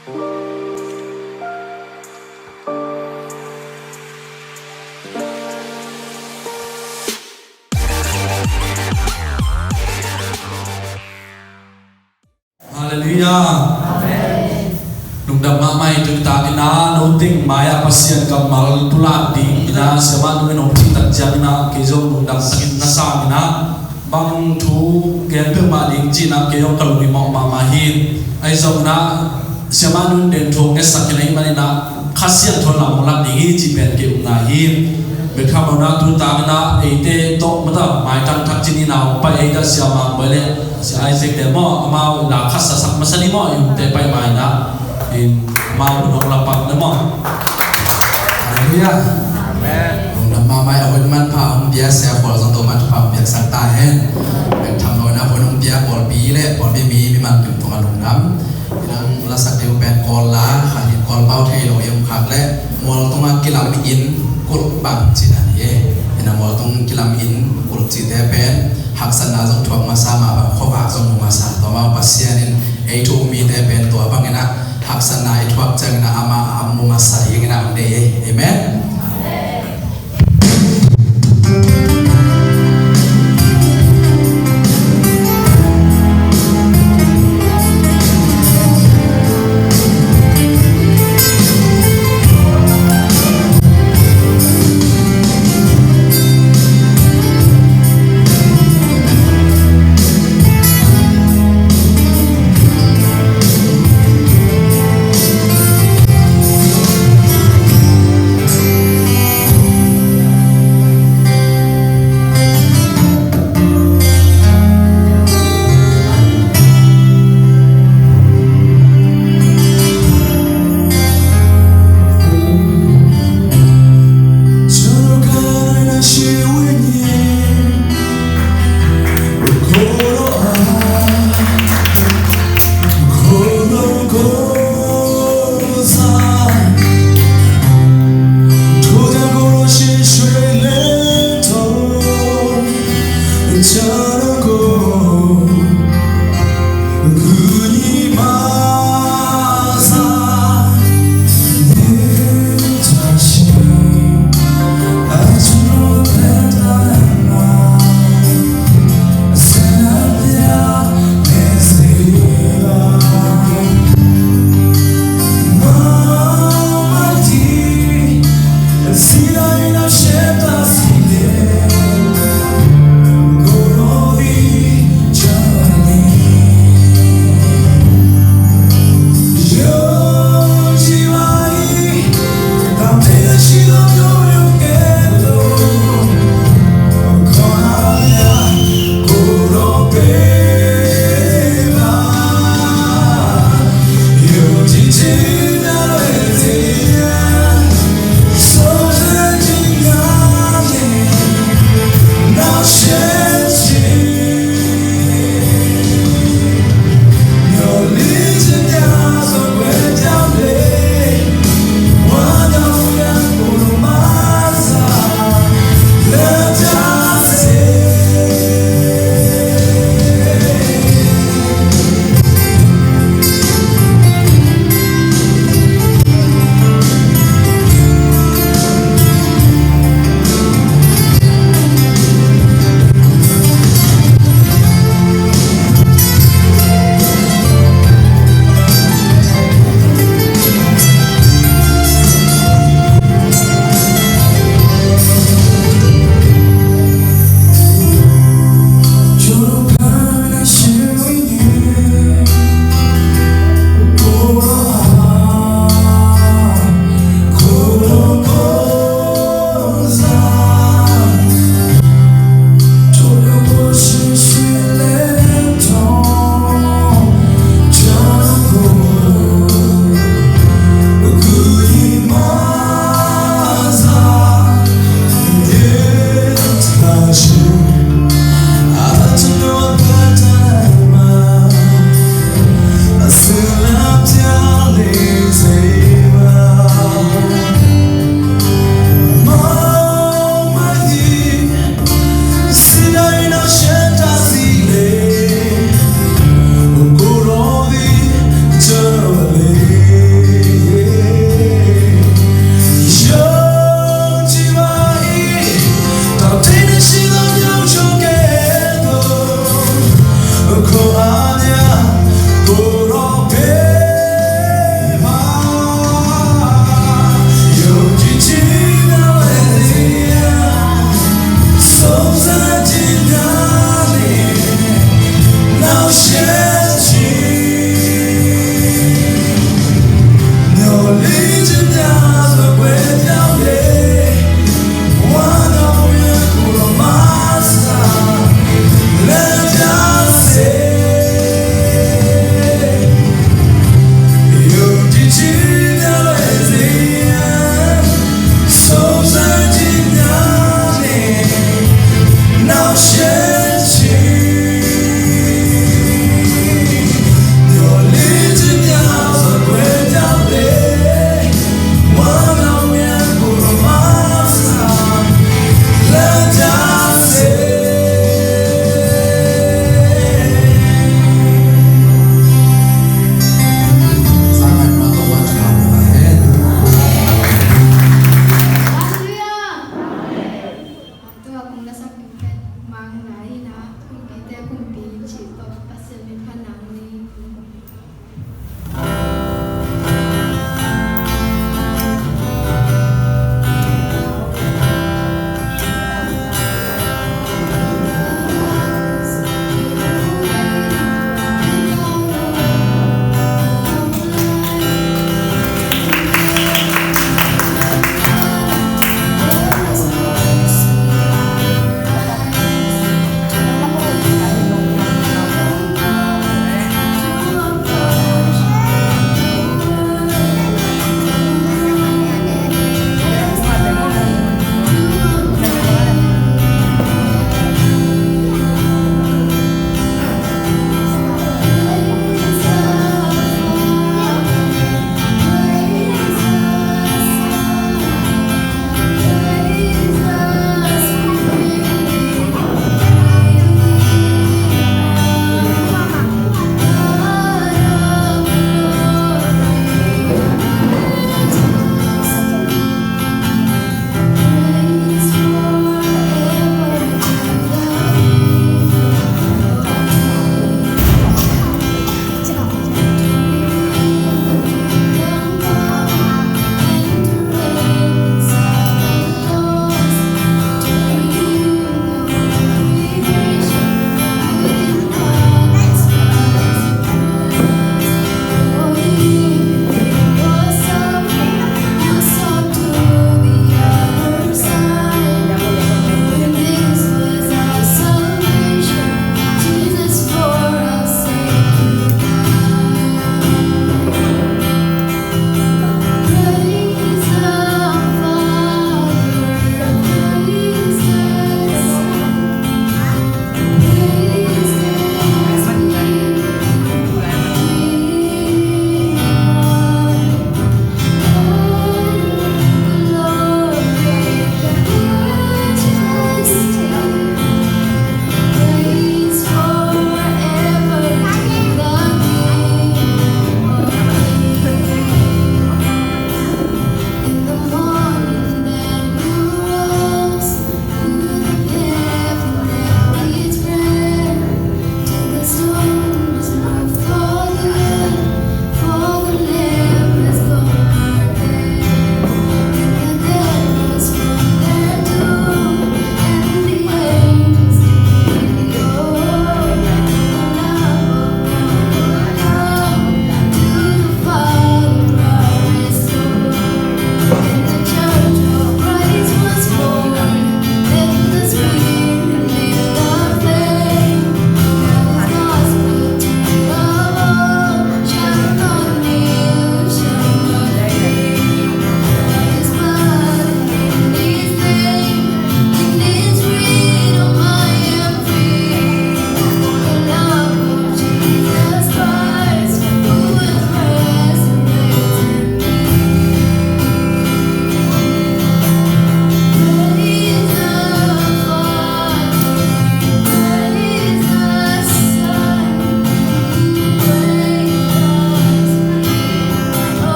ฮาเลลูยาลุงดำมาไม่จุดตากินาโนติงมายาปัสยันกับมาลตุลาดีกินาเสมานุเนโนติตัดจังนะเกจงลุงดำตักินนาสามินะบางทูเกณฑ์เพื่อมาดิงจีนะเกยองกลุยมองมาฮินไอจงนะเสมานุเดินทงเอสักกินัยมันนะขัดเสียงทนละมองลักดิงจีเป็นเกอุนาฮินเมื่อข้ามานะตุตากินะเอเตโตมาตั้งหมายตั้งทักจีนีนาไปเอเดเสียมาเบลเสียไอเซกเดมอมาหลักขัดสักมาสนิมออยู่แต่ไปหมายนะอินมาบุญองละปักเดมอฮาเลลูยาลุงดำมาไม่เอาไว้มันพาองเดียเสียพอลสังตัวมาพาเปียกสักตาเห็นเป็นทำโดยนะคนองเดียบอลปีเล่บอลไม่มีมันถึงตัวลุงดำนั่งละสักเดียวเป็นกอลละขันหินกอลเป้าเทโลเอ็มขักและมอลต้องมากิลามิอินกุลบังจินันเย่นะมอลต้องกิลามิอินกุลจิตเเป็นหักสันนาจงถ่วงมาสามาแบบข้อปากจงมาสาต่อมาปัสเซียนินไอทูมีแต่เป็นตัวบางนะหักสันนาไอถ่วงจังนะอามาอามุมาสายังนะอันเดย์เอเมน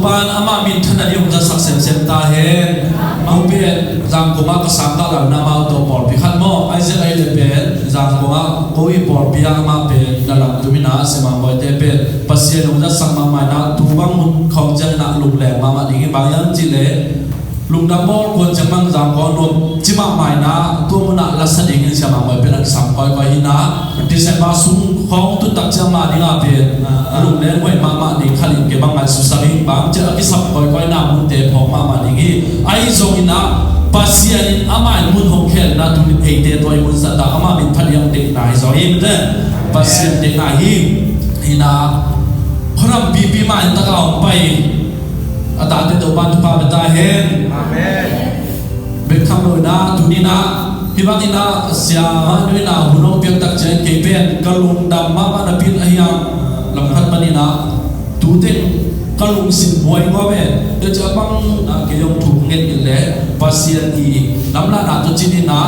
pan ama min thana ni hongja sak sem ta hen mau pe jang ko ma ka sam ta la na ma to por pi khat mo ai se ai le pe jang ko ma ko i por pi ama pe na lam tu mina se ma mo te pe pasien hongja sak ma ma na tu bang mun khong jang na lu le ma ma ding ba yang chi le lung da bol kon jang mang jang ko no chi ma mai na tu mo na la sa ding se ma mo pe na sam koi koi hi na December sung khong tu tak cha ma ding a pe lung le ngoi ma ma ding khalin ke bang ma su sa ring bang cha ki sap koi koi na mun te phom ma ma ding hi ai zong ina pasian in ama mun hong khel na tu ni ei te toi mun sa ta ama min phaliam te na zo im de pasian te na hi ina khram bi bi ma ta ka pai ata te to ban tu pa ta hen amen be kham lo na tu ni na hi bang ina sia nu na hunong piak tak chen ke pen kalung dam ma ma na pin ahia lam khat pa ni na tu te kalung sin boy ngo be de cha bang ke yong thu ngen in le pasien i namla na to chin na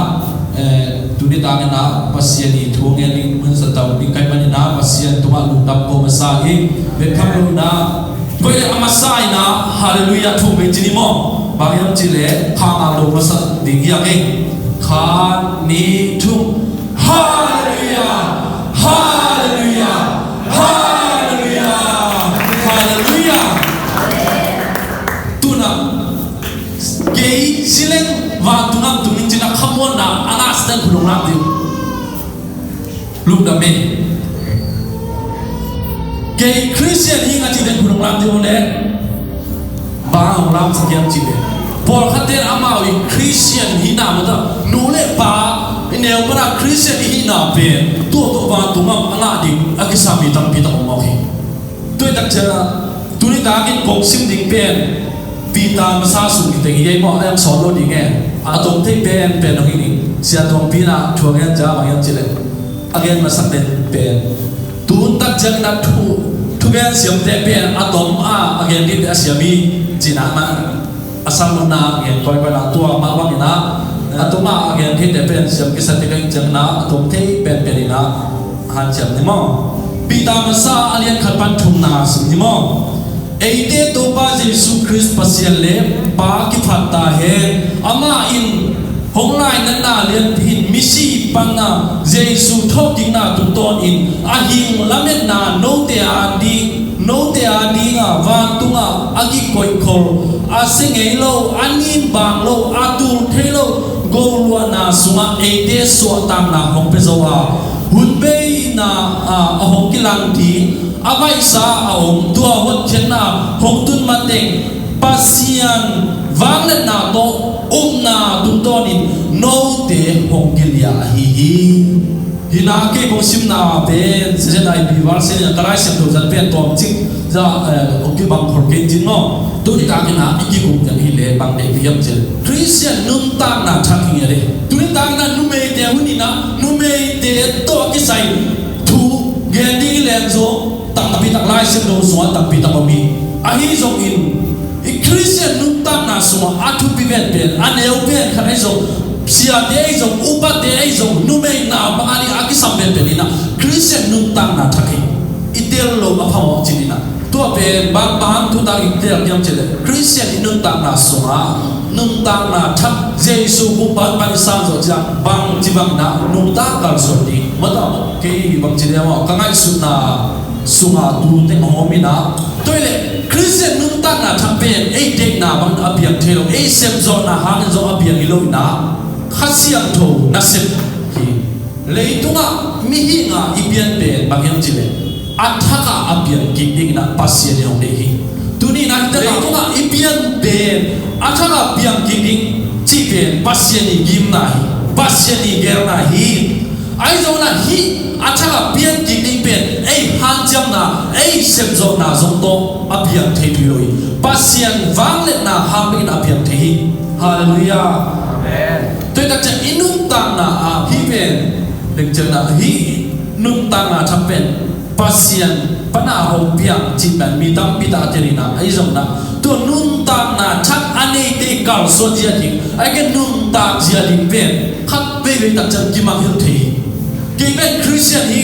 tu ni ta na pasien i thu ngen ni mun sa taw ni kai man na pasien tu ma lu dam ko ma sa hi be kham lu na ko le amasai na hallelujah thu be chin mo ba yam chi le kha ma lo ma sa ding ya ke khan ni thu hallelujah hallelujah hallelujah hallelujah tuna gei sileng wa tunam tuning china khamon na anas dan khulung ram diu luk da me gei christian hi nga chi dan khulung ram diu le ba ram sakyam chi le por khaten amawi christian hi na ma da nu le pa ineu para christian hi na pe to wa tumam anga di akisami tam pi ta mo hi tôi đặt chờ tôi đi ta cái cuộc sinh định bên vì ta mà sa sụp thì cái gì mà em soi luôn đi nghe à tổng thấy bên bên nó cái gì sẽ tổng pi na chua nghe cha bằng em chỉ là again mà sắc bên bên tôi đặt chờ na thu bên xiêm thế bên à tổng again cái xiêm mi chỉ na mà asam na again coi là tua mà bằng na à tổng mà again cái bên xiêm cái sát cái chân na tổng thấy bên bên na han xiêm ni mo Pita masa alian khalpan thum na sim ni mo eite to pa Jesus Christ pasian le pa ki phatta he ama in honglai nan na lian hin misi panna Jesus thoking na tu ton in ahing lamet na no te adi nga van tunga agi koi khol asingei lo anin bang lo atul thelo go lo na sunga eite so tam na hong pe zowa hun bei na ahong kilang thi avai sa ahong tua hot chen na hong tun mateng pasian wang le na to na tu tonin no te hong kilia hi hina ke ko sim na be se dai bi war se na tarai se to zan pe tom ching za o ki bang khor ke jin no tu ni ta ke na iki ko jang hi le bang de bi yam che christian num ta na thaking ya de tu ni ta na nu me de hu ni na nu me de to ki sai thu ge di len zo tak tapi tak lai se do so tak pi tak mi a hi zo in i christian num ta na so a thu bi ven ben an eu ben kha zo sia de zo upa de zo nu me na ba ani a ki sam ben ben na christian num ta na thaking itel lo ma phaw chin na to pe bang bang tu ta itel yam che christian num ta na so nung tang na thak jesu ku pan pan sang zo cha bang chi bang na nung ta kal so di mata ke bang chi de ma ka ngai su na sunga tu te homi na toile christian nung ta na thak pen e dek na bang apiam thelo e sem zo na ha zo apiam ilo na khasiam tho na sem ki leitunga mi hi nga ipian pen bang yam chi le athaka apiam ki ding na pasien yong de hi tuni na ta leitunga ipian pen athaka piang kiding chi pen pasien ni gim na hi pasien ni ger na hi ai zo na hi athaka piang kiding pen ei han jam na ei sem zo na zong to apiang thei pi loi pasien wang le na ha bi na apiang thei hallelujah amen tôi ta cha inung tang na hi pen deng cha na hi nung tang na tham pen pasien pana ho piang chi ban mi tam pi ta terina ai zo na to nun ta na thak ane te kal so dia thing ai ke nun ta dia ling pen khat pe ve ta chan ki ma hil thi ke ben christian hi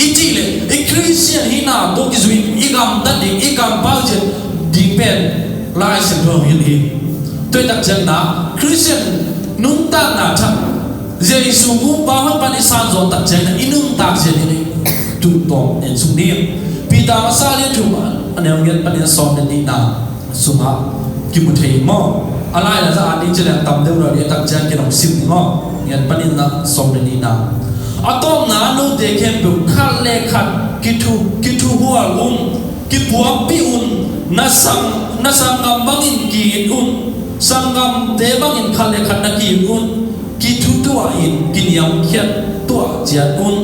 iti le e christian hi na to ki zui igam da ding igam ba je ดีเป็นลายสิ่งที่เราเห็นอีกตัวตักจังนะคริสเตียนนุ่งตาหนาทักเจสุกุบางปันอิสานจอตักจังนะอินุ่งตากเจนี่จุดตรงเอ็นสุนีปีตามาซาเลียนถูกอันนี้เงินปันอิสานนี่นะสุมากิมุเทยมออะไรนะจ๊ะอันนี้จะเรียกตำเดียวเราเรียกตักจังกินของสิบงอเงินปันอินะสองนี่นะอะตอมนาโนเดเกมบุขัดเลขัดกิทูหัวกิปัวปีอุนนัสังกัมบังอินกีอุนสังกัมเดบังอินขัดเลขัดนักกีอุนกิทูตัวอินกินยำเขียนตัวเจียอุน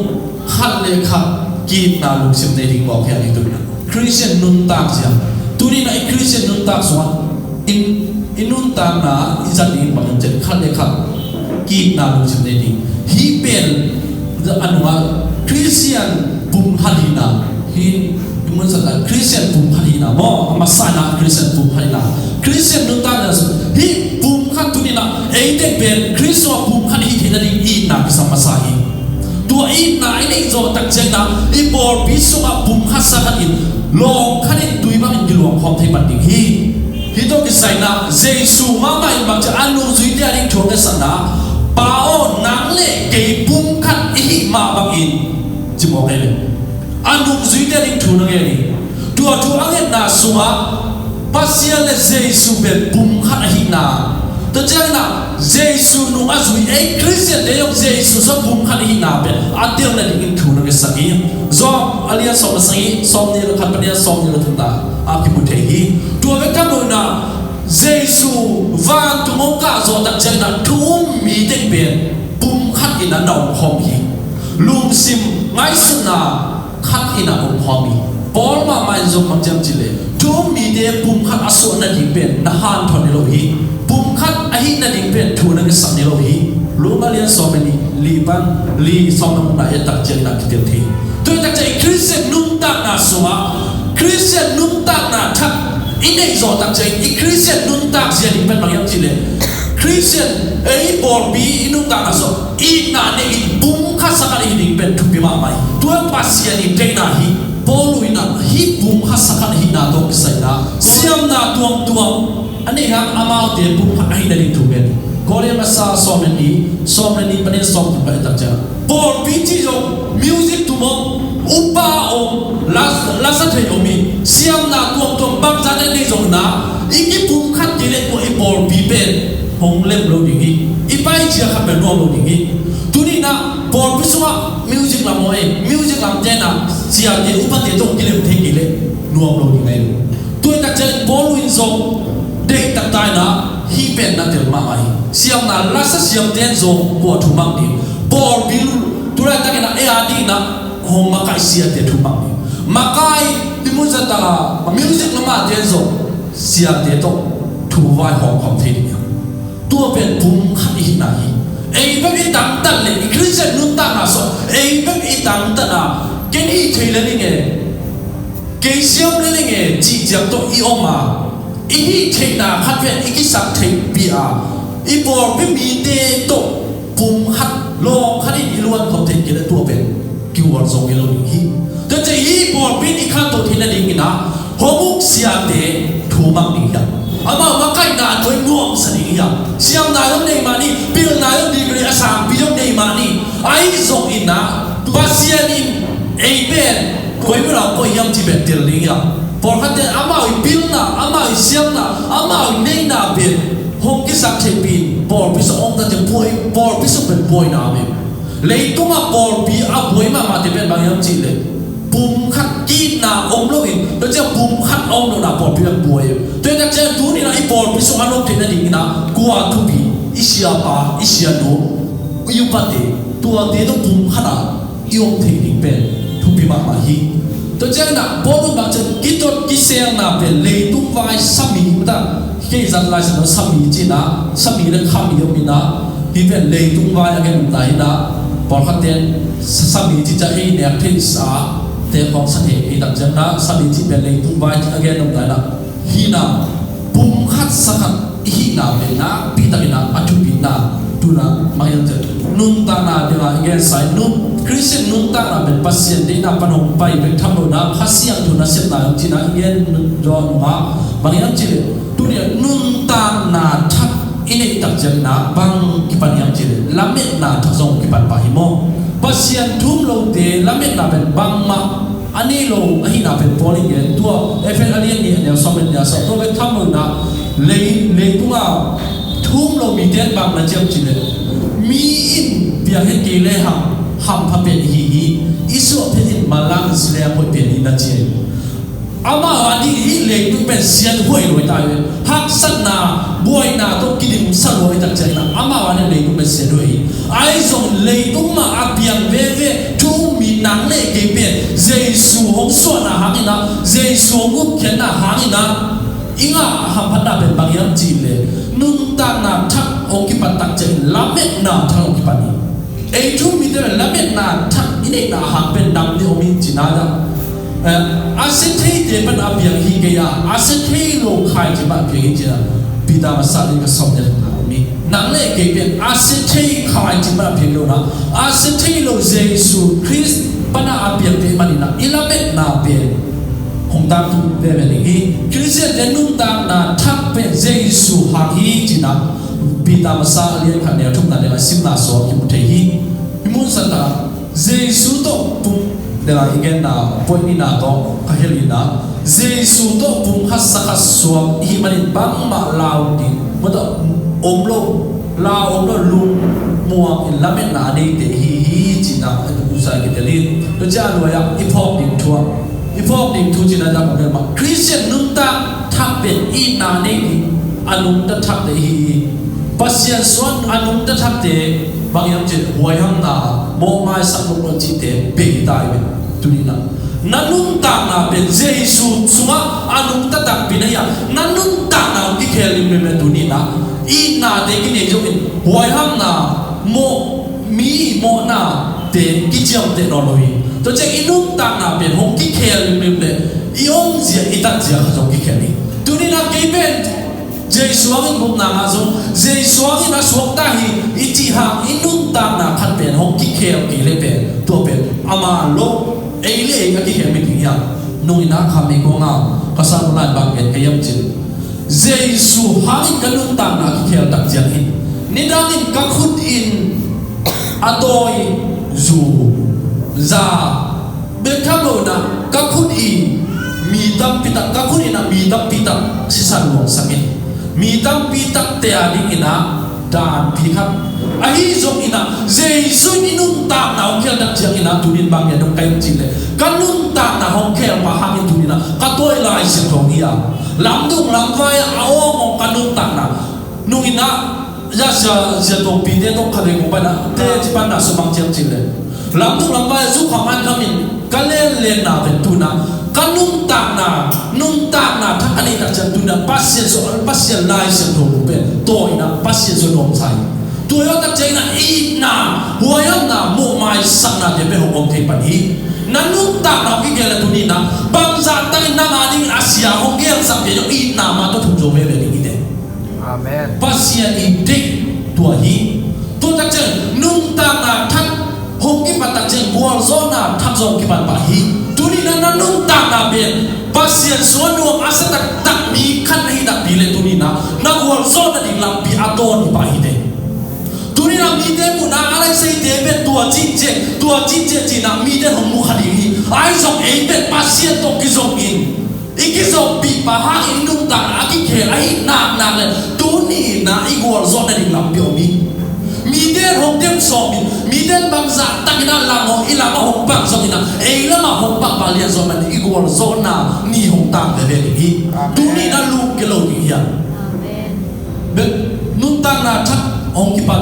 ขัดเลขัดกีนาลุสิมเดริงบอกแค่นี้ตัวนั้นคริสเตียนนุนตากเสียตัวนี้นะคริสเตียนนุนตากส่วนอินุนตากนะอิจัดนี้บางอย่างจะขัดเลขัดกีนาลุสิมเดริงฮีเป็นอันว่าคริสเตียนบุมฮัลีนาฮีมันสักคริสเตียนบุมฮัลีนาโมมาสานาคริสเตียนบุมฮัลีนาคริสเตียนนุ่งตาเนี่ยฮีบุมฮัตุนีนาเอเดเป็นคริสต์ว่าบุมฮัลีที่นั่นอีนาพิสมาสาฮีตัวอีนาไอ้เนี่ยจะตักเจนะอีบอลพิสุอาบุมฮัสักอินลองขันอินตุยบังอินกิลวงความที่บันดิฮีต้องกิจสัยนะเจสุมาไม่บังจะอันนู้นสุดที่อันนี้ชงกันสันนะป่าวนังเล่เก็บบุมขัดอีมาบังอินจิบอกให้เลยอันนู้นสุดที่อันนี้ชงกันนี่ตัวอันนี้น่าสุมาปัสยาเลเจสุเป็นบุมขัดอีนาแต่เจ้าหน้าเจสุนุ่งอาจุยคริสเตียนเดียวเจสุสบุมขัดอีนาเป็นอันเดียวนั่นเองชงกันสักอีจอมอาลียสอมสักอีสอมนี่เราขัดปนีสอมนี่เราถึงตาอาคิบุเทฮีตัวเวกันดูนะเจสุวันตุมงกาจอตักเจนะทุ่มมีเด็กเป็นบุมขัดอีนาดาวพอมีลุงซิมไงสุนาขัดอีนาบุมพอมีบอลมาไม่จงมันจำจิเลทุ่มมีเด็กบุมขัดอสุนัดยิ่งเป็นนาฮันทอนนี่โลหีบุมขัดอหินัดยิ่งเป็นทูนักสันนี่โลหีลูกมาเลียนสอมนี่ลีสอมนายตักเจนะคิดเทีตัวตักเจคริสเตียนนุ่มตักนาสุมาคริสเตียนนุ่มตักนาทักอินเดียจอตักเจอีคริสเตียนนุ่มตักเจนี่เป็นบางอย่างจิเลคริสเตียนไอ้บอลบีอินุ่มตักนาสุอีนาเนี่ยอีบุมขัดสักอะไรยิ่งเป็นทุกปีมาไม่ตัวปัสยานี่เทน่าฮีบอลูอินาฮีบุมขัดสักอะไรฮีนาตกใส่นะเสียมนาตัวอันนี้ครับอามาเดียบุมขัดฮีนาดิทุกเป็นก็เรียกมาซาสอมนี่ปนิสอมที่ไปตักเจบอลบีที่จงมิวสิกตัวมอุปาอมลาสัตย์อมีเสียมนาตัวบังจันนี่จงนะอีกบุมขัดที่เล็กกว่าอีบอลบีเป็นหงเล็บโลดิ้งอีไปเชียร์ขับเป็นรอโลดิ้งตัวนี้นะบอลพิสุว่ามิวสิกลำโมเอมิวสิกลำเจนะเสียเดียอุปเดียตรงกิเลสเทกิเลสนัวโลดิ้งไงตัวตักเจบอลวินโซเด็กตักตายนะฮีเป็นนักเตะมาไม่เสียมนาลาสัตย์เสียมเดนโซบัวทุ่มังดีบอลบิลตัวตักนะเออาดีนะหงมาไกเสียเดทุ่มังดีมาไกที่มุจตามิวสิกละมาเดนโซเสียเดตรงถูไว้หงความเทียตัวเป็นบุมขัดอีนาฮีเอ้ยแบบอีตังตันเลยคริสเตียนนุ่นตังอาสเอ้ยแบบอีตังตันอ่ะแกนี่เทเลนี่ไงแกเสียมเลยไงจีจังตัวอีออกมาอีนี่เทน่าขัดเป็นอีกิสักเทปีอาอีบอลไม่มีเดโตบุมขัดลองขัดอีล้วนความเทกิเลตัวเป็นกิววันทรงกิโลนี้แต่จะอีบอลเป็นอีขัดตัวที่นั่นเองนะหมุกเสียเดถูมังนี่ยังอามาว่าใกล้นานด้วยง่วงสนิยาเสียงนายต้องในมานี่พิลนายต้องดีกรีอาสามพิจงในมานี่ไอ้ส่งอินนะปัสยานินเอเบนคุยไม่เราคุยยังที่เป็นเดลิยาพอขัดเดนอามาอีพิลนะอามาอีเสียงนะอามาอีในนาเป็นหงกิสักเทปีบอลพิษองค์จะป่วยบอลพิษเป็นป่วยนาเองเลยตัวมาบอลปีอาป่วยมาที่เป็นบางอย่างจริงเลยบุมขัดกีนาอมโลอินแล้วจะบุมขัดอมโลนาบอลเพียงป่วยตัวนักเจ้าตัวนี้นะไอ้บอลพิสุอันนั้นที่นั่นดีนะกัวทุบีอิเชียปาอิเชียโนยุปเตตัวเดียวบุมขัดยงที่นี่เป็นทุบีมาฮีตัวเจ้านะบอลบางจะกิจกิเซียงนะเป็นเลยตุ้มไว้สามีมันได้แค่จันไล่สำหรับสามีจีนะสามีเรื่องข้ามียมินะที่เป็นเลยตุ้มไว้อะไรมันได้นะบอลขัดเดนสามีจีจะให้เนี่ยเทนสาเตะของสัตย์อีดักจังนะสามีที่เป็นเลยตุ้มไว้ที่อะไรนั่นได้นะฮีนาบุมขัดสัก hi na be na pita ina atu pina tuna mayang je nun ta na de la nge sai nun Christian nun ta na ben pasien de na panong pai be thamlo na khasiang tu na set na china ngen ron ma mayang je tu ne nun ta na thak ini tak je na bang kipan yang je lamet na thasong kipan pa himo pasien thum lo de lamet na ben bang ma ani lo ahi na ben polling gen tu efel alien ni ne somen ya so to be thamlo na le tunga thum lo mi den bang na jem chile mi in bia het ke le ham pha pen hi isu phen malang sile po pen na che ama ani hi le tu pen sian hoi loi ta ye hak sat na boy na to kidim sa loi tak che na ama wa ne le tu pen sian hoi ai song le tu ma apiang ve ve tu mi nang le ke pen jesu hong so na hangina jesu ngu khen na hangina inga hampana ben bangyam chile nun ta na thak ong ki patak che lamet na thang ki pani e thu mi de lamet na thak ine na ha pen dam ni omin chinada asethe de pan abiang hi ke ya asethe lo khai chi ba ke chi na pita ma sa ni ka som de mi nang le ke pen asethe khai chi ba phe lo na asethe lo jesu christ pana abiang te manina ilamet na pe hong tam tu ve ve ni Christian le nun tam na thak pe Jesu ha hi china pita masa alian khan ne thum na le sim na so ki mu the hi mun sa ta Jesu to pum de la igen na point ni na to ka heli na Jesu to pum has sa so hi manin bang ma lao ti mo to om lo la om lo lu mua in lamet na ni te hi china u sa ki te li to ja lo ya ipok dim thua ipok ding thu china da ko ma Christian nun ta thak pen I na ne ni anung ta thak de hi pasien son anung ta thak de bang yam che hoi ham na mo mai sak lo chi te pe tai be tu ni na nanung ta na pen Jesu sunga anung ta tak pin ya nanung ta na ki khel me tu ni na I na de ki ne jo in hoi ham na mo mi mo na te ki jam te no lo hi to che inung ta na pen hong ki khel lim le iong zia itak zia khong ki kheli tu ni na ke ben Jesu ang bum na nga zo Jesu ang na suak ta hi iti ha inung ta na khat pen hong ki khel ki le pen to pen ama lo ei le ka ki khel mi ti ya nung ina kha me ko nga ka sa na ba pen ke yam chin Jesu hang ka nung ta na ki khel tak zia hi ni dang in ka khut in atoi zu za bekalo na kakun I mi tam pitak kakun ina mi tam pitak sisan wong samin mi tam pitak te ani ina dan pikat ahi zong ina Jesu inun ta na ongkel dak jiang ina tunin bang ya dong kaim chile kanun ta na ongkel pa hangin tunina katoi lai sin thong ia lamdung lamwai aong ong kanun ta na nung ina ya sa dong pi de dong khale ko bana te chipan na subang jiang chile lamdung lambai zu khaman kamin kalen len na ben tuna kanung ta na thak ani ta chan tuna pasien lai sen do pe to ina pasien so nom sai to yo ta chaina I na huayam na mo mai sak na de be hong the pan hi nanung ta na ki gela tuni na bang za ta na ma ding asia hong gel sak de I na ma to thum jo be be ni de amen pasien I dik to hi to ta chen nung ta na thak hong ki patak chen bual zona thak zon ki pan pa hi tuni na nanung ta na ben pasien so no asa tak mi khan hi da bile tuni na bual zona ding lam pi adon pa hi de tuni na mi de mu na ala sei de be tua chi che na mi de hong mu khali hi ai zong ei be pasien to ki zong in ikizong pi pa ha in nung ta na ki khe ai na le tuni na I bual zona ding lam pi mi miden hong dem so miden bang za takina lango ilama hong bang so ina e lama hong bang balian so man igor zona ni hong tang de ni tuni na lu ke lo ni ya amen be nun tang na thak hong ki pat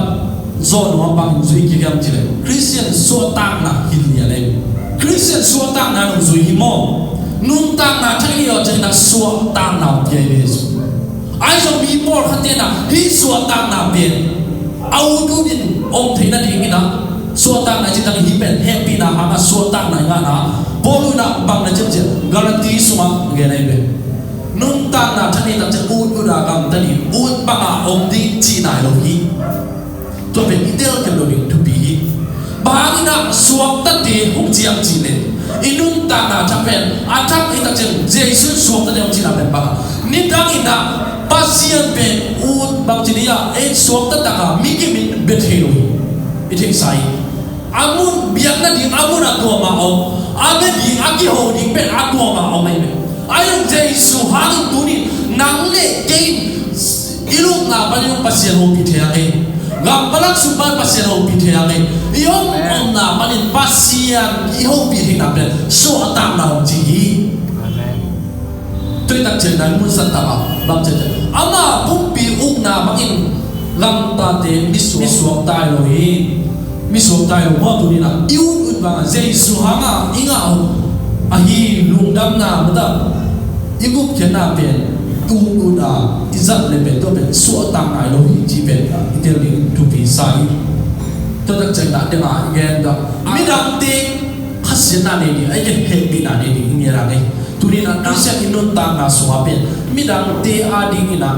zon wa bang zui ki gam chile Christian so tang na hil ya le Christian so tang na no zui hi mo nun tang na thak ni yo chen na so tang na ye yesu ai so mi por khaten na hi so tang na ben au tu din om thei na ding ina so tang na chitang hi pen happy na ama so tang na nga na bolu na bang na chem chem guarantee suma ge nai be nung ta na thani ta chân ut uda gam tani ut banga om di chi nai lo hi to be idel ke lo ni to bi ba na suak ta te hung chiam chi le inung ta na chapen athak ita chen Jesus suak ta de chi na ben ba ni dang ina pasien ben ut bang chi dia e suak ta ka mi ki min bet he lo it is sai amun biak na ding amun atwa ma o ame ding aki ho ding ben atwa ma o mai ayong Jesus hang tu ni nang le ke ilung na ba yung pasien ho pi the ai ngam balak suban pasien ho pi the ai yong om na panin pasien i ho pi the na ben so atam na chi hi amen tôi tak chen nan mun san ta ba bang chen ama pum pi uk na bangin lam ta te mi suak tai lo hi mi suak tai lo mo tu ni na yu ut ba Jesus hanga inga ahi lungdam na mada igup kena pen tu da izat le pen to pen so tang ai lo hi chi pen itel ni tu pi sai to tak chang da de ma again da mi dam te khasin na ne ni ai ke he bi na ne ni ngi ra ngai tu ni na christian inun ta na so pen mi dam te a ding ina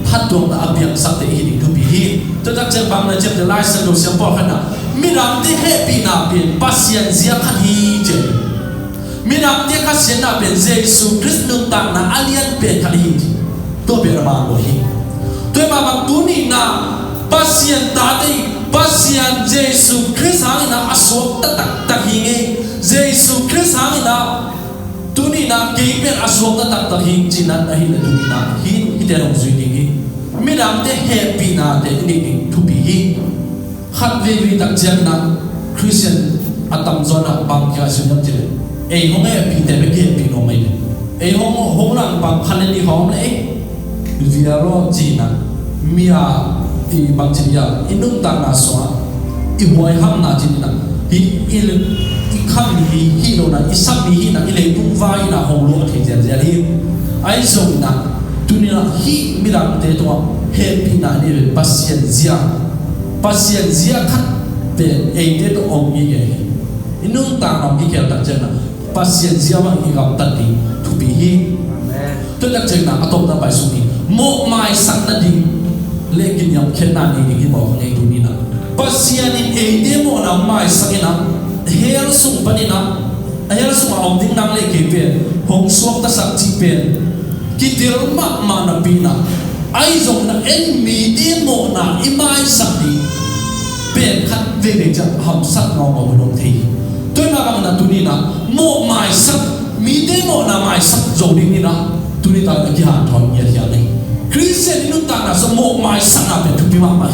phat dong da abiang sak te hi ni tu pi hi to tak chang bang na jem de lai sa do sim por khana mi dam te he bi na pen pasien zia khan hi je minam dia kasih na ben Jesus Kristus tak na alien ben kali to berama lohi to mama tuni na pasien tadi pasien Jesus Kristus hangina asok tak hinge Jesus Kristus hangina tuni na keipen asok tak hing jinan ahin tuni na hin iterong zuidingi minam dia happy na de ini to be khat ve tak jang na Christian atam zona bang kya sunyam jile ei hong e pi te be ke pi no mai ei hong lang bang khan ni hom le via ro ji na mia ti bang chi ya inung ta na so i hoi ham na ji na hi il i kham ni hi lo na i sap ni hi na i le tung vai na hong lo the jen ja li ai so na tu ni na hi mi lang te to happy na ni pasien zia khat be ei te to ong ni ge inung ta na ki kel ta chen na pasien zia ma hi gam ta ti tu bi hi amen to tak chen na atom na bai su ni mo mai sak na ding le kin yam khen na ni ki mo ngai tu ni na pasien in ei de mo na mai sak ina hel sung pa ni na hel sung om ding nang le ke pe hong suak ta sak chi pe ki dir ma na pi na ai zong na en mi de mo na i mai sak ni pen khat ve ve cha ham sak no mo no thi tôi mà bằng là tụi na một mai sắc mi đến một là mai sắc rồi đi na tụi ta cái hàng thon nhẹ nhàng này Christian chúng ta là số một mai sắc là phải tụi mà mai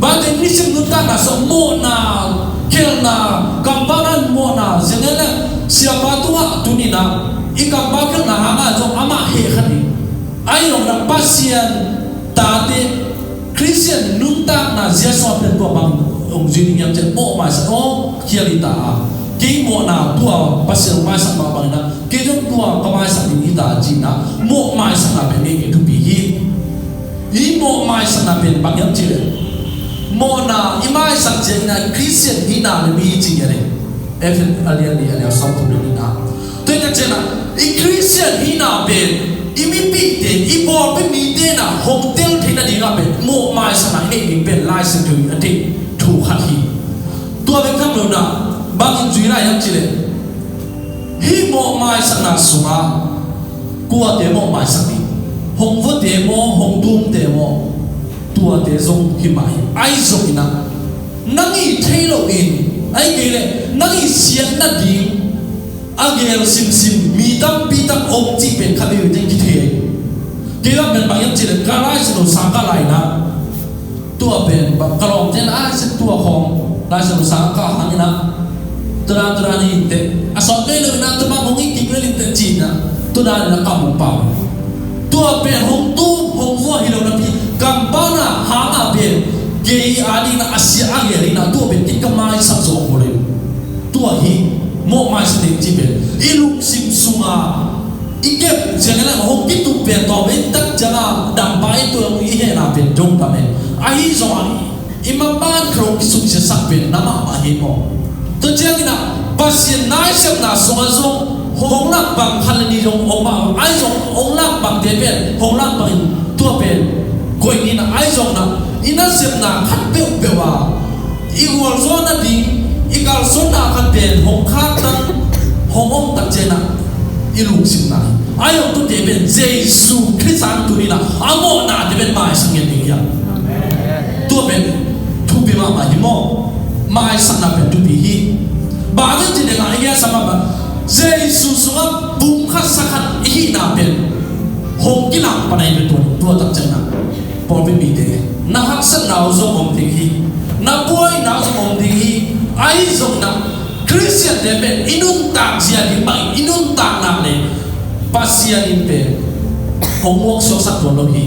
bạn thấy Christian chúng ta là số một na kêu na kampanan một na cho nên là siapa tua tụi na ikan bakal na ama trong ama he khani ai orang nak pasien tadi Christian chúng ta là dia so pen tua bang ông duy nhâm chân bộ mai sắc ô kia đi ta cái bộ nào tua pasien mai sắc mà bằng na cái trong tua có mai sắc đi ta chỉ na bộ mai sắc là bên cái tu bị hi bộ mai sắc là bên bằng nhâm chỉ bộ na mai sắc chỉ na Christian hi na là bị chỉ cái này em alien đi alien sống tu đi na tôi nói chứ na Christian hi na bên mi bị thế bộ bên mi thế na hotel thì na đi na bên bộ mai sắc là cái bên lai sắc tu anh đi thu khát hi tua bên khắp luôn na bang in duy lại em chỉ lệ hi bộ mai sắc na sunga qua tế bộ mai sắc đi hong vợ tế bộ hong tung tế bộ tua tế zong hi mai ai zong ina nang i thấy lo in ai kể lệ nang i xiên na đi agel sim mi tam pi tam om chi pen khát đi trên cái thế cái đó bên bang em chỉ lệ cái lại sẽ sang cái lại na tua pen bang kalong trên ai sẽ tua hong lại sẽ sang cái hàng na turan ni te asal ke le na tu ma ngi ki le te chi na tu da la kam pa tua pen hong tu hong vo hi lo na pi kam pa na ha na pen ge ali na asia age na tu pen ti ka mai sa zo ko le tua hi mo mai sa te chi pen ilu sim sunga ikep jangala hong ki tu pen to be tak jana dam bai tu ngi he na pen jong pa men ai zo ani imam ban kro ki su se sak pen na ma hi mo tôi chưa cái nào pasien nai xem là số azong hong lak bang khalani jong oma ai jong ong lak bang de ben hong lak bang tua ben koi ni na ai jong na ina sem na khat pe pe wa I wol zo na di I gal so na khat ben hong khat tan hong om tak je na I lung sim na ai jong tu de ben Jesu Christ tu ni na amo na de ben mai sang ni ya tua ben tu bi ma ma hi mo mai sang na ben tu bi hi ba ga ji de ga ya sama ba Jesu sunga bung khat sakhat hi na ben hong ki lang pa nai be tu tak chen na por bi bi de na hak san naw zo om ting hi na boy naw zo om ting hi ai zo na Christian de ben inun tak sia di bai inun tak na le pasia in pe hong wok so sak lo lo hi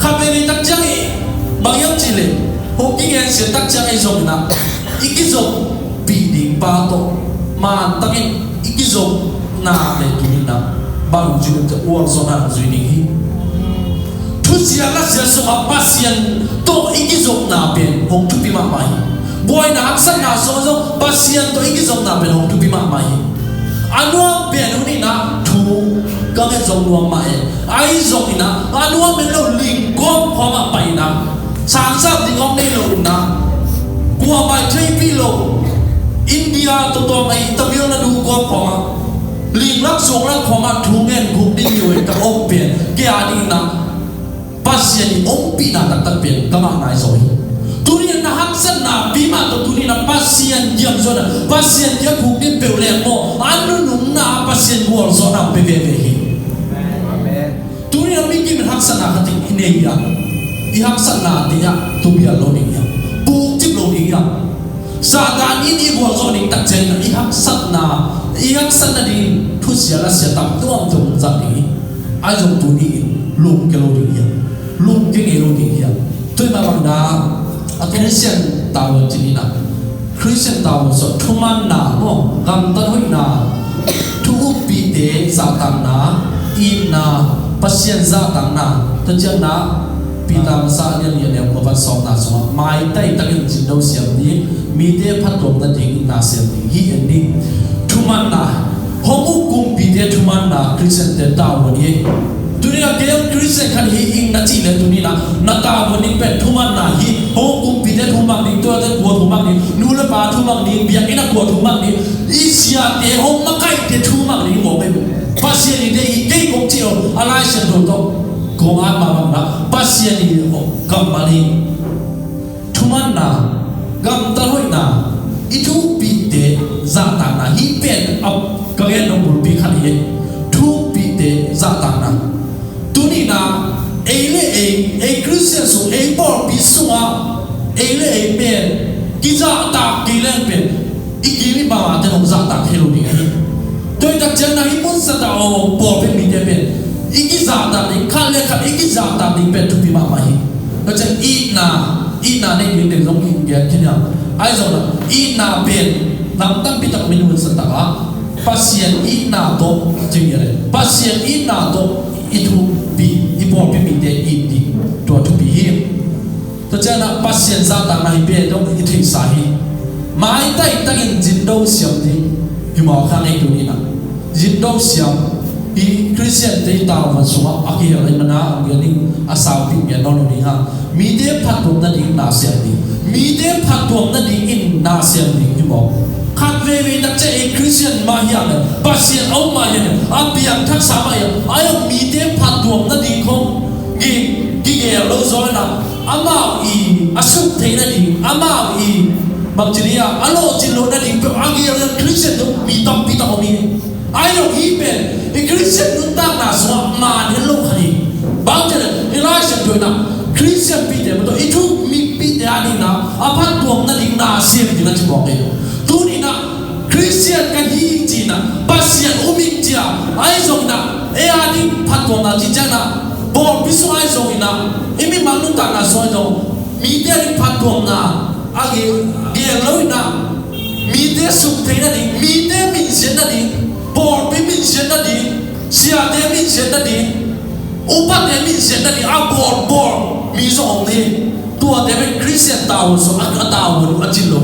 kha be ni tak chang hi bang yang chi le hong ki ngen se tak chang ai zo na iki zo bi di pa to ma takin iki zo na le tu ni na bang ju te wor zo na zu ni hi tu sia la sia so pasian to iki zo na ben hong tu bi ma mai boy na hak san na so zo pasian to iki zo na ben hong tu bi ma mai anua ben ni na tu ka nge zo lo mai ai zo ni na anua men lo ling kom ho ma pai na sang sa di ngom nei lo na kwa mai thai pi lo India to mai Tamil Nadu ko khoma ling lak song lak khoma thungen guk ding yoi ta om pen ke ani na pasien om pi na tak pen kama nai soi turian na hak san na pi ma to tuni na pasien jam zo na pasien ya guk din pe le mo anu num na pasien wor zo na pe ve hi amen turian mi ki hak san na khatik ine ya I hak san na ti ya tu bia lo ni ya bu tip lo ni ya Satan ini gua zo ni tak chen I hak san na di thu sia la sia tam tuam tu zat ni ai zo tu ni lum ke lo ni ya lum ke ni lo ni ya tu ma bang da a Christian taw chi ni na Christian taw so thuman na mo gam ta hoi na thu pi te Satan na I na pasien Satan na ta chen na Pitam sa niya niya ko ba som na so mai tai takin jin do siam ni mi de phat tom na ding na siam ni hi ni thuman na homu kum pi de thuman na Christian de ta wo ni dunia ke Christian khan hi ing na chi le tu ni na ta wo ni pe thuman na hi homu kum pi de thuman ni to de ko thuman ni nu le pa thuman ni bia ina ko thuman ni I sia de hom ma kai de thuman ni mo pe pasien ni de I ke ko chi o alai sen do to Kung ama na pasien ni company thuman na gam taloi na itu pite zatan na hi pen up kagen no bul pi khani ye thu pite zatan na tuni na ele e Christian so e por pi suwa ele e pen kiza ta kilen pen ikimi ba te no zatan khelo ni toi tak chen na hi mun sa ta o por pen mi te pen Iki zata ni khan le khan iki zata ni pe tu pi ma ma hi no chen I na nei ni de long kin ya kin ya ai zo na I na pen nam tam pi tak min un sa ta ga pasien I na to jing ya le pasien I na to I tu pi I por pi mi de I di to tu pi hi to chen na pasien zata na hi pe dong I thei sa hi mai tai tak in jin do siam di hi ma khan nei tu ni na jin do siam I Christian te taw ma suwa aki ya mana ngani asaw pi ya no ni ha mi de phat tom na ding na sia ni mi de phat tom na ding in na sia ni ju mo khat ve ve tak che Christian ma ya ne pasien au ma ya ne a piang thak sa ma ya ayo mi de phat tom na ding ko gi ge lo zo na ama I asu te na ding ama I bang jiria alo jilo na ding pe agi ya Christian do mi tam pi ta o mi ai lo hi pe I Christian nun ta na so ma ne lo khani bang je Elijah do na Christian pi de to I thu mi pi de ani na a phat tuam na ding na sim ji na chi bok e tu ni na Christian ka hi ji na pasien umi ja ai zo na e ani phat tuam na ji ja na bo pi so ai zo na e mi ma nun ta na so zo mi de ni phat tuam na age ge lo na mi de su te na ni mi de min sen na ni por pi min sen na ni sia de min sen na ni upa de min sen na ni a bor mi zo ong ni tua de ben Christian taw so a taw a jin lo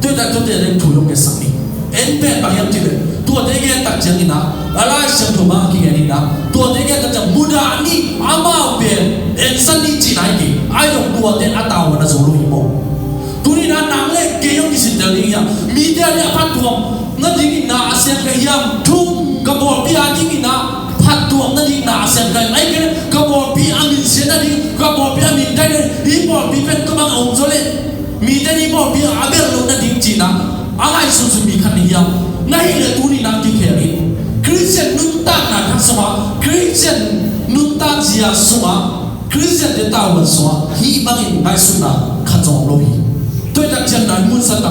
to da to de thu yo ke sa ni en pe ba yam ti le tua te ge tak chang ina ala sam thuma ki ge ni na tua te ge tak chang muda ni ama pe en san ni chi nai ki ai dong tua te ataw na zo lu mo tu ni na nang le ke yong ki sin dal ya mi te ya phat tuam na ding na asem ka yam thum ka bor pi a ding na phat tuam na ding na asem ka ai ke ka bor pi angin se na ding ka bor pi amin dai ni bor pi pen ka bang ong zo le mi te ni bor pi a ber lo na ding chi na angai su su mi khan ni yam nahi le tu ni nang ki kheri Christian nun ta na thak sama Christian nun ta zia suma Christian de ta wan suma hi bangin bai su na kha jong lo hi toi tak chen na mun sa ta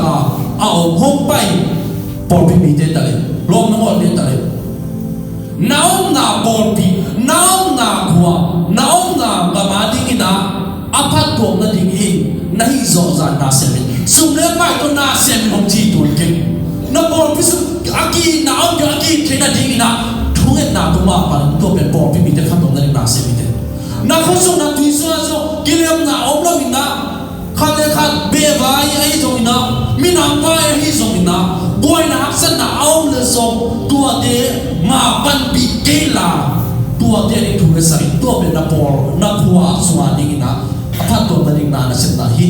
a hom pai por pi mi te ta le lom na mo te ta le naom na por pi naom na kwa naom na ga ma ding ina aphat tom na ding hi nahi zo za na se sum le pai to na se hom chi tu ke na por pi su aki na om ga aki ke na ding ina thunget na to ma pa to pe por pi mi te khan to na se mi te na kho so na tu so so kilem na om lo ina khan le khan be vai ai zo ina mi na pa ai zo ina boy na absan na om le so tua de ma pan pi ke la tua de ni thu le sai to pe na por na khua swa ding ina aphat to na ding na na se na hi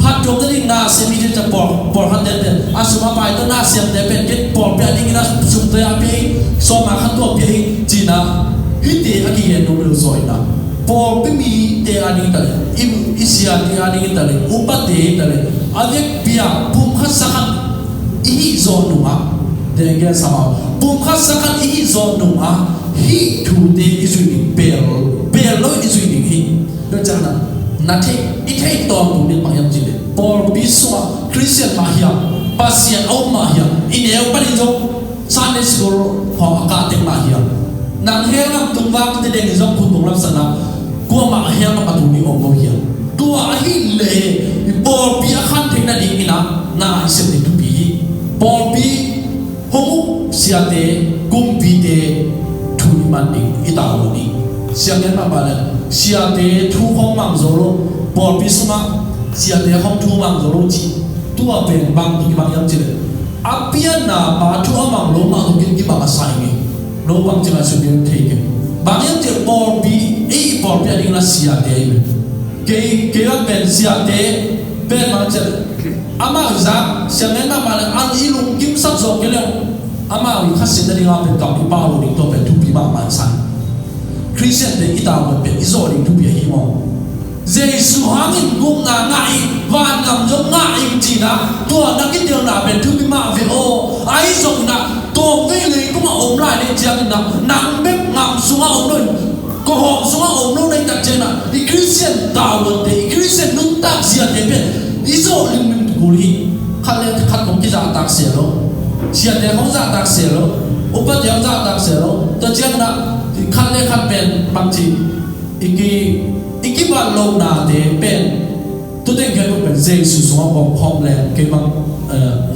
phat to na ding na se mi te por han de asuma pai to na se de pe ke por pe ding na sum te a pe so ma khan to pe chi na hi te a ki ye no lo so ina por pe mi te ani ta le isia te ani ta le upa te ta le avek pia pum kha sakhan i zo nu ma de ge sama pum kha sakhan i zo nu ma hi thu te isu ni pel lo isu ni hi do cha na the i thai to tu ni ma yam ji le por biswa Christian ma hiya pasien au ma hiya in eu pa ni zo Sunday school ho ka te ma hiya nang he ngam tung wa te de ni zo khu tung lam sana ko ma he ngam pa tu ni om lo hiya tua hi le por pi a khan thing na ding ina na se ni tu pi por pi ho sia te kum pi te thu ni man ding ita lo ni sia ngen ma ba le sia te thu khong mang zo lo por pi suma sia te khong thu mang zo lo chi tua pen bang ki bang yam chi le apia na ba thu amang lo ma lo kin ki ba sai ni lo bang chi ma su bi the ke bang yam chi por pi e por pi ding la sia te ke la pen sia te pen ma chi ama za sia ngen ma ba le an i lung kim sak zo ke le ama wi kha sin da ding a pen ka pi ba lo ding to pen thu pi ba man sai Christian de ita mo pe izo ding thu pi hi mo Jesu hangin gum na ngai van ngam jo ngai chi na to na ki tel na pe thu pi ma ve o ai zo na to ve le ko ma om lai de chiang na nang bek ngam sunga om lo ko ho sunga om lo dai tak che na i Christian ta lo de i Christian nun tak sia de pe izo lim lim ku ri khat le khat ko ki za tak se lo sia de ho za tak se lo upa de za tak se lo to chiang na khat le khat pen bang chi iki ba lo na de pen tu den ke ko pen Jesu so bom khom le ke bang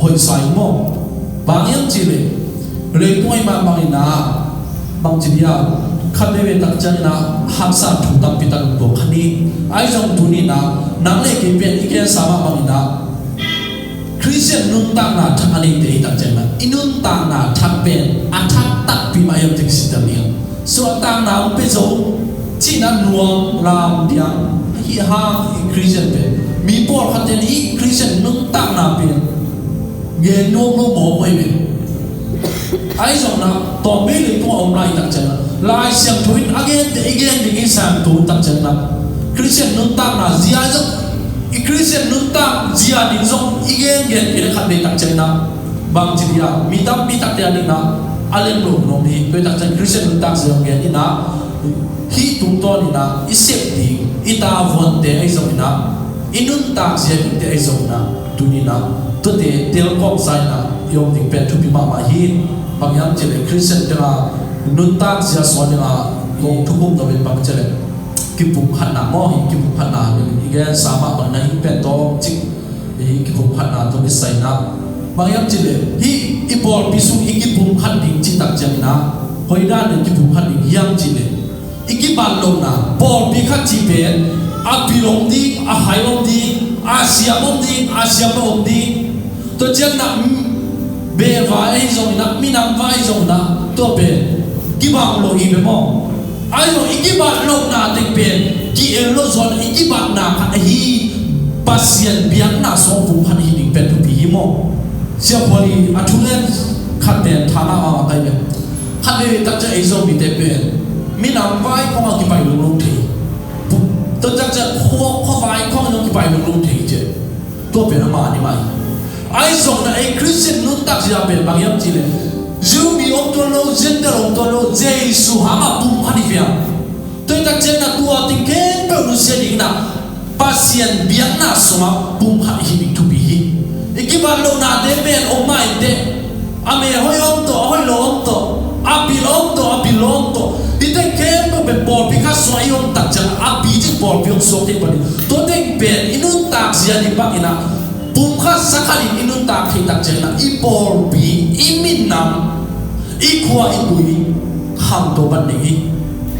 hoi sai mo bang yam chi le poi ma bang na bang chi ya khat le tak chang na ham sa thu tam pi tak bo khani ai jong tu ni na nang le ke pen ike sa ma bang na Christian nun ta na thak ani te tak chang na inun ta na thak pen athak tak pi ma yam tik sitam ni so ta na pe zo chi na nuang lam diang hi ha Christian pe mi por khaten hi Christian nun ta na pe ge no no mo oi me ai zong na to me le to om lai tak chen lai siang thuin again the again ding sam tu tak chen na Christian nun ta na zia zo i Christian nun ta zia ding zong again gen ke khat be tak chen na bang chi ya mi tak te ani na alen lo no mi pe tak chen Christian nun ta zong gen ina hi tung to ni na isep ding ita von te ai zong na inun ta zia ding te ai zong na tu ni na to te tel kop sai na yom ding pe thu pi ma ma hi bang yam che le Christian te la nun ta zia so ni la gong thu bum do be bang che le ki pum khan na mo hi ki pum khan na ni ge sa ma ban na hi pe to chi hi ki pum khan na to ni sai na bang yam che le hi i bol pi su i ki pum khan ding chi tak chen na hoi da ni ki pum khan ding yam chi le iki ban lo na bol pi khat chi pe a pi long di a hai long di a sia long di a sia long di to chen na be vai zong na minam vai zong na to be kibang lo i be mo ai zo ikibat lo na te pe ki el lo zon ikibat na kha hi pasien biang na so bu phan hi ding pe tu bi mo sia kholi athulen khaten thana ma kai be khade tak cha ezo bi te pe minam vai khong ki bai lo thi to tak cha kho vai khong no ki bai lo thi je to pe na ma ni mai ai zong na ai christian nun tak sia pe bang yam chi le Zoom bi ông tôi lo dân ta ông tôi lo Giêsu hama bung hani vía tôi ta chân na tua tình kết bao nhiêu xe đi na pasien biang na soma bung hani hi tu bi hi ikiban lo na de ben ông mai de ame hoi ông to hoi lo ông to api lo ông to ite kết bao ben bol bi ka so ai ông tak chân api ji bol bi ông so te bani to de ben inun tak sia di bak ina bung kha sakali inun tak thi tak chân na I bol bi imin nam ikwa ikui kham to ban ni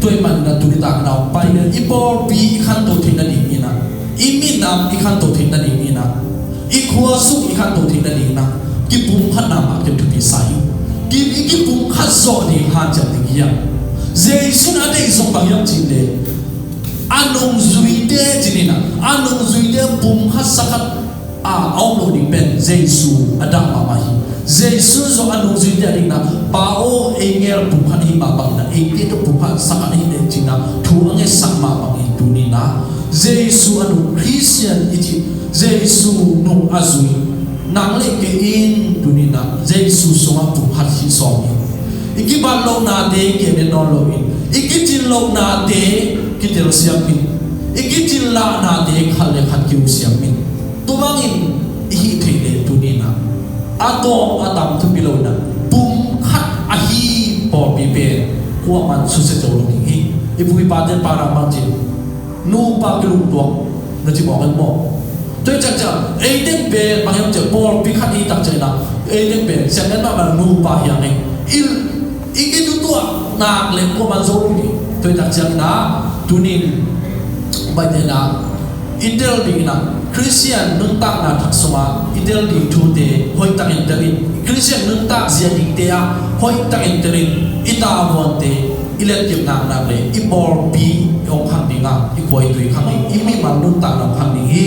toy man na tu ta na pai na ipor bi khan to thin na ni na imin nam I khan to thin na ni na ikwa su I khan to thin na ni na ki pum khan na ma ke tu bi sai ki pum khan so ni han cha ti ya Jesu na de so bang yam chin de anong zui de chin na anong zui de pum kha sakat ong lo ni ben Jesu adam ma hi Jesu zo anong zui de na pao engel bukan hima bang na iti to bukan sakan hine china tuang e sama bang itu ni na Jesu anu Christian iti Jesu nung azui nang le ke in tu ni na Jesu soma bukan hi somi iki ban lo na de ke ne non lo in iki tin lo na de ki te lo siam min iki tin la na de khal le khat ki siam min tu bang in hi the le tu ni na ato adam tu bilo na ahi por bibe ko man su se jolo king hi ibu pa den para man ji nu pa klu to na ji mo kan mo to cha cha e den be ma yam che por bi khat hi tak che na e den be se na ma nu pa yang ai il iki tu to na le ko man zo ni to tak cha na tunin ba de na idel di na Christian nung tak na thak soma idel di thu te hoi tak in terin Christian nung tak zia ding te a hoi tak in terin ita von te ilet yep na na le ibor bi ong khang dinga I khoi tui khang I mi man nung tak na khang ding hi